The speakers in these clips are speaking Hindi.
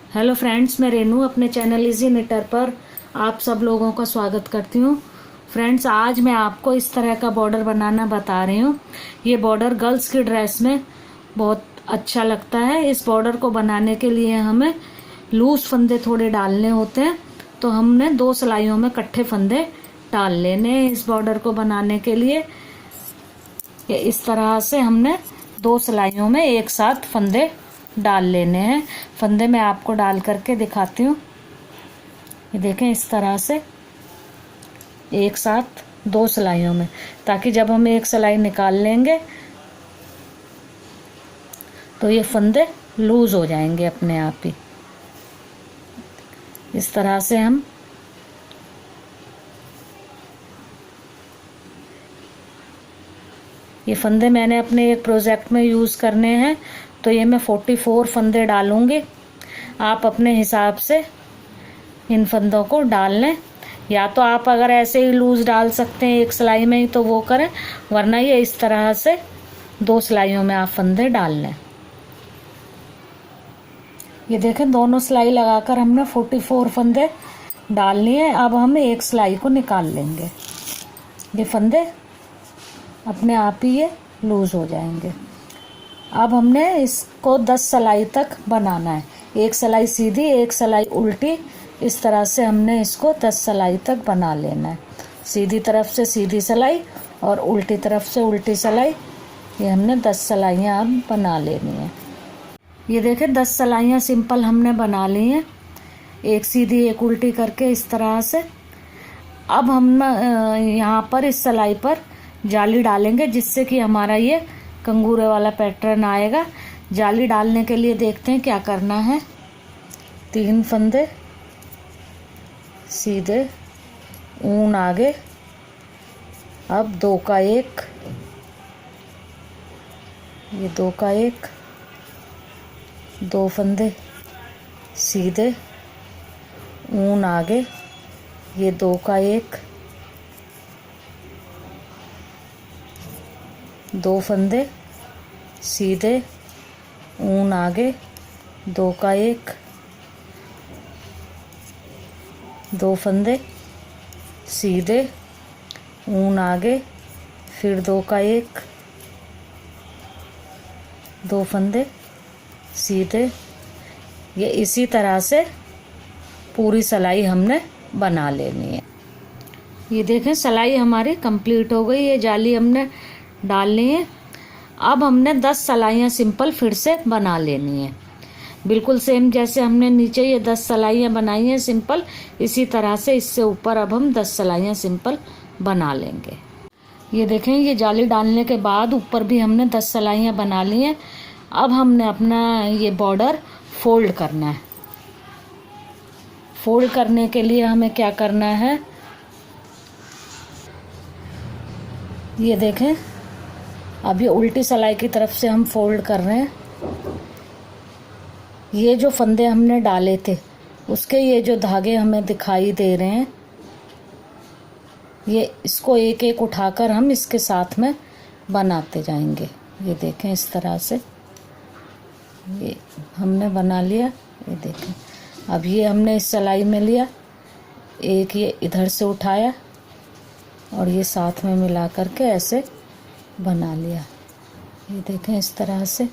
हेलो फ्रेंड्स, मैं रेनू अपने चैनल इजी निटर पर आप सब लोगों का स्वागत करती हूँ। फ्रेंड्स, आज मैं आपको इस तरह का बॉर्डर बनाना बता रही हूँ। ये बॉर्डर गर्ल्स की ड्रेस में बहुत अच्छा लगता है। इस बॉर्डर को बनाने के लिए हमें लूज फंदे थोड़े डालने होते हैं, तो हमने 2 सिलाइयों में इकट्ठे फंदे डाल लेने हैं। इस बॉर्डर को बनाने के लिए ये इस तरह से हमने 2 सिलाइयों में एक साथ फंदे डाल लेने हैं। फंदे मैं आपको डाल करके दिखाती हूँ। ये देखें, इस तरह से एक साथ 2 सिलाइयों में, ताकि जब हम एक सिलाई निकाल लेंगे तो ये फंदे लूज हो जाएंगे अपने आप ही। इस तरह से हम ये फंदे मैंने अपने एक प्रोजेक्ट में यूज़ करने हैं, तो ये मैं 44 फंदे डालूंगी। आप अपने हिसाब से इन फंदों को डाल लें, या तो आप अगर ऐसे ही लूज डाल सकते हैं एक सिलाई में ही तो वो करें, वरना ये इस तरह से 2 सिलाइयों में आप फंदे डाल लें। ये देखें, दोनों सिलाई लगाकर हमने 44 फंदे डाल लिए। अब हम एक सिलाई को निकाल लेंगे। ये फंदे अपने आप ही ये लूज हो जाएंगे। अब हमने इसको 10 सिलाई तक बनाना है। एक सिलाई सीधी, एक सिलाई उल्टी, इस तरह से हमने इसको 10 सिलाई तक बना लेना है। सीधी तरफ से सीधी सिलाई और उल्टी तरफ से उल्टी सिलाई, ये हमने 10 सिलाइयाँ अब बना लेनी है। ये देखें, 10 सिलाइयाँ सिंपल हमने बना ली हैं, एक सीधी एक उल्टी करके इस तरह से। अब हम यहाँ पर इस सिलाई पर जाली डालेंगे, जिससे कि हमारा ये कंगूरे वाला पैटर्न आएगा। जाली डालने के लिए देखते हैं क्या करना है। 3 फंदे सीधे, ऊन आगे, अब 2 का 1, ये 2 का 1, 2 फंदे सीधे, ऊन आगे, ये 2 का 1, 2 फंदे सीधे, ऊन आगे, 2 का 1, 2 फंदे सीधे, ऊन आगे, फिर 2 का 1, 2 फंदे सीधे। ये इसी तरह से पूरी सिलाई हमने बना लेनी है। ये देखें, सिलाई हमारी कंप्लीट हो गई। ये जाली हमने डाल ली है। अब हमने 10 सिलाइयाँ सिंपल फिर से बना लेनी है, बिल्कुल सेम जैसे हमने नीचे ये 10 सिलाइयाँ बनाई हैं सिंपल, इसी तरह से इससे ऊपर अब हम 10 सिलाइयाँ सिंपल बना लेंगे। ये देखें, ये जाली डालने के बाद ऊपर भी हमने 10 सिलाइयाँ बना ली हैं। अब हमने अपना ये बॉर्डर फोल्ड करना है। फोल्ड करने के लिए हमें क्या करना है, ये देखें, अब ये उल्टी सिलाई की तरफ से हम फोल्ड कर रहे हैं। ये जो फंदे हमने डाले थे उसके ये जो धागे हमें दिखाई दे रहे हैं, ये इसको एक एक उठाकर हम इसके साथ में बनाते जाएंगे। ये देखें, इस तरह से ये हमने बना लिया। ये देखें, अब ये हमने इस सिलाई में लिया, एक ये इधर से उठाया और ये साथ में मिला करके ऐसे बना लिया। ये देखें, इस तरह से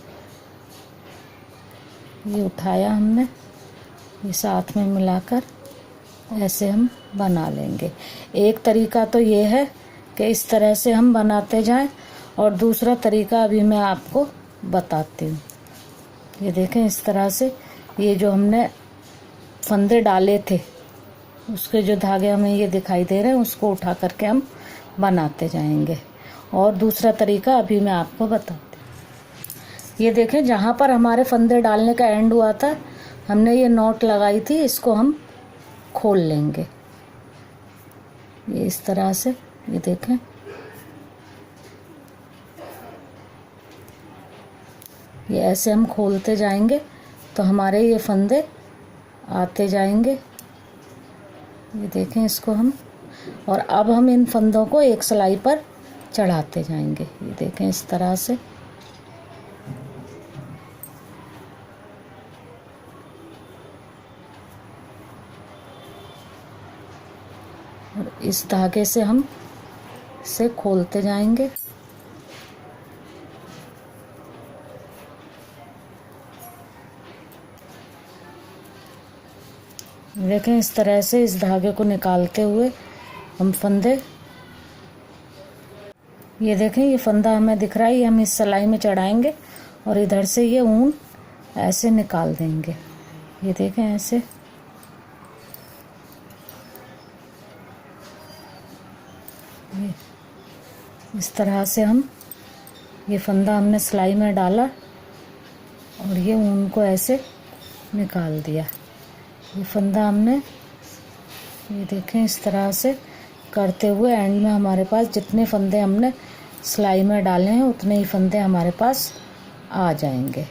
ये उठाया हमने, ये साथ में मिलाकर ऐसे हम बना लेंगे। एक तरीका तो ये है कि इस तरह से हम बनाते जाएं, और दूसरा तरीका अभी मैं आपको बताती हूँ। ये देखें, इस तरह से ये जो हमने फंदे डाले थे उसके जो धागे हमें ये दिखाई दे रहे हैं उसको उठा करके हम बनाते जाएंगे। और दूसरा तरीका अभी मैं आपको बताती हूँ। ये देखें, जहाँ पर हमारे फंदे डालने का एंड हुआ था हमने ये नॉट लगाई थी, इसको हम खोल लेंगे। ये इस तरह से, ये देखें, ये ऐसे हम खोलते जाएंगे तो हमारे ये फंदे आते जाएंगे। ये देखें, इसको हम, और अब हम इन फंदों को एक सिलाई पर चढ़ाते जाएंगे। ये देखें, इस तरह से और इस धागे से हम इसे खोलते जाएंगे। देखें इस तरह से इस धागे को निकालते हुए हम फंदे, ये देखें ये फंदा हमें दिख रहा है, ये हम इस सिलाई में चढ़ाएंगे और इधर से ये ऊन ऐसे निकाल देंगे। ये देखें ऐसे, इस तरह से हम ये फंदा हमने सिलाई में डाला और ये ऊन को ऐसे निकाल दिया। ये फंदा हमने, ये देखें इस तरह से करते हुए एंड में हमारे पास जितने फंदे हमने सिलाई में डाले हैं उतने ही फंदे हमारे पास आ जाएंगे।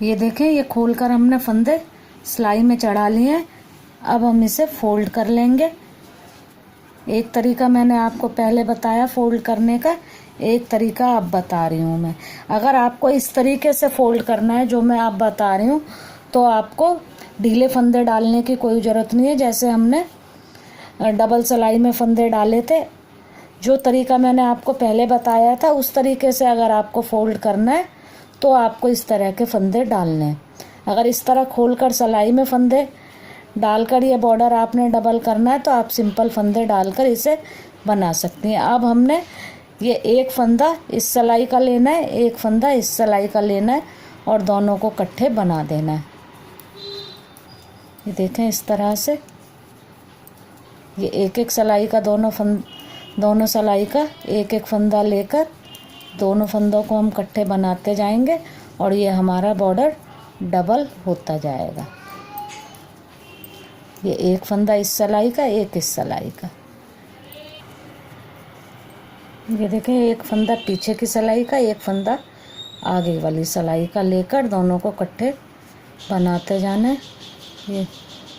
ये देखें ये खोलकर हमने फंदे सिलाई में चढ़ा लिए हैं। अब हम इसे फोल्ड कर लेंगे। एक तरीका मैंने आपको पहले बताया फोल्ड करने का, एक तरीका अब बता रही हूँ मैं। अगर आपको इस तरीके से फोल्ड करना है जो मैं आप बता रही हूँ, तो आपको ढीले फंदे डालने की कोई ज़रूरत नहीं है। जैसे हमने डबल सिलाई में फंदे डाले थे, जो तरीका मैंने आपको पहले बताया था उस तरीके से अगर आपको फोल्ड करना है तो आपको इस तरह के फंदे डालने हैं। अगर इस तरह खोलकर सिलाई में फंदे डालकर ये बॉर्डर आपने डबल करना है तो आप सिंपल फंदे डालकर इसे बना सकती हैं। अब हमने ये एक फंदा इस सिलाई का लेना है, एक फंदा इस सिलाई का लेना है और दोनों को इकट्ठे बना देना है। ये देखें इस तरह से ये एक एक सिलाई का दोनों सिलाई का एक एक फंदा लेकर दोनों फंदों को हम इकट्ठे बनाते जाएंगे और ये हमारा बॉर्डर डबल होता जाएगा। ये एक फंदा इस सिलाई का, एक इस सिलाई का। ये देखें एक फंदा पीछे की सिलाई का, एक फंदा आगे वाली सिलाई का लेकर दोनों को इकट्ठे बनाते जाना है ये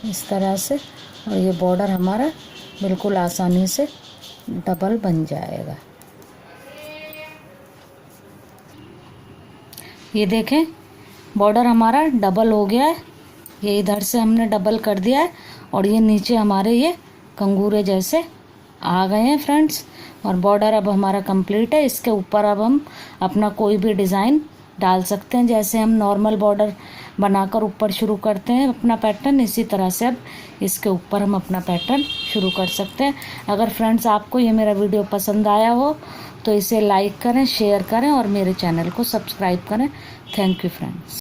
इस तरह से, और ये बॉर्डर हमारा बिल्कुल आसानी से डबल बन जाएगा। ये देखें बॉर्डर हमारा डबल हो गया है। ये इधर से हमने डबल कर दिया है और ये नीचे हमारे ये कंगूरे जैसे आ गए हैं फ्रेंड्स। और बॉर्डर अब हमारा कंप्लीट है। इसके ऊपर अब हम अपना कोई भी डिज़ाइन डाल सकते हैं। जैसे हम नॉर्मल बॉर्डर बनाकर ऊपर शुरू करते हैं अपना पैटर्न, इसी तरह से अब इसके ऊपर हम अपना पैटर्न शुरू कर सकते हैं। अगर फ्रेंड्स आपको ये मेरा वीडियो पसंद आया हो तो इसे लाइक करें, शेयर करें और मेरे चैनल को सब्सक्राइब करें। Thank you friends.